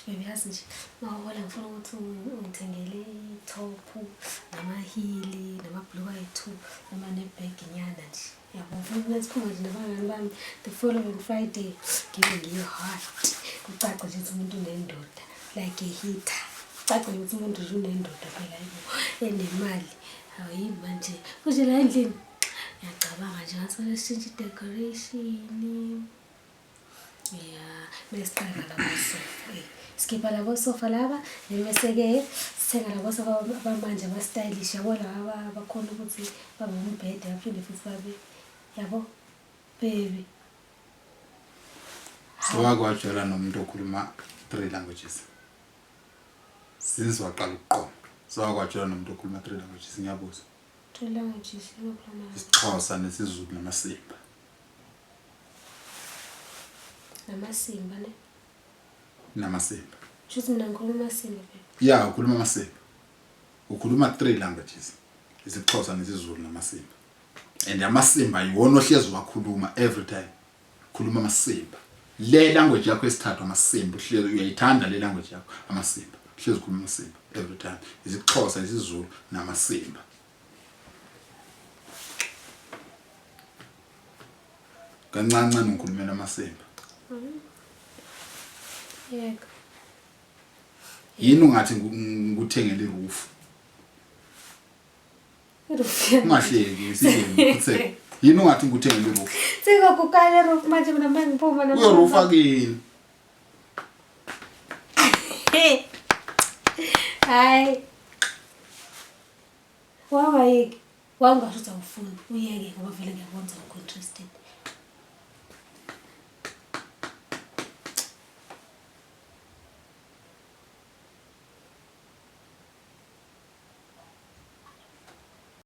baby yazi nje mawuhola ngifuna ukuthi ungithengele i-top nama-heel namabhulukwe ayi-2 noma nebhegi nyana nje yabo ngifuna ukusiphuma nje nabangani bami the following Friday ngibe ngiyi-hot kucace nje ukuthi umuntu unendoda like a heater kucace ukuthi umuntu nje unendoda phela yibo enemali hayi manje kusho la endlini ngiyacabanga nje ngathi sishintshe i-decoration yeah besiqala labo sofa skipha labo sofa laba bese-ke sithenga labo sofa abamanje aba-stylish yabo laba bakhona ukuthi babe umbhede baphinde futhi babe yabo baby Sewakwatshelwa nomuntu okhuluma 3 languages since waqala ukuqoma sewakwatshelwa nomuntu okhuluma 3 languages ngiyabuza 3 languages yokukhuluma isiXhosa nesiZulu namaSimba namasimba ne namaSimba shuthi mina ngikhuluma amasimba baby yeah ukhuluma amaSimba ukhuluma 3 languages isiXhosa nesiZulu namaSimba and amaSimba yiwona ohlezi wakhuluma every time khuluma amaSimba le language yakho esithathu amaSimba uhlezi uyayithanda le language yakho amaSimba uhlezi khuluma amaSimba every time isiXhosa isiZulu namaSimba kancane ngikhulumela amaSimba yeka yini ungathi ngikuthengele iroof ungahleki sike yini ungathi ngikuthengele iroof sika kukale roof manje mina mangiphuma na iroof akini hayi wawayeke wangasho ukuthi awufuni uyeke ngoba vele ngiyabona ukuthi awukho interested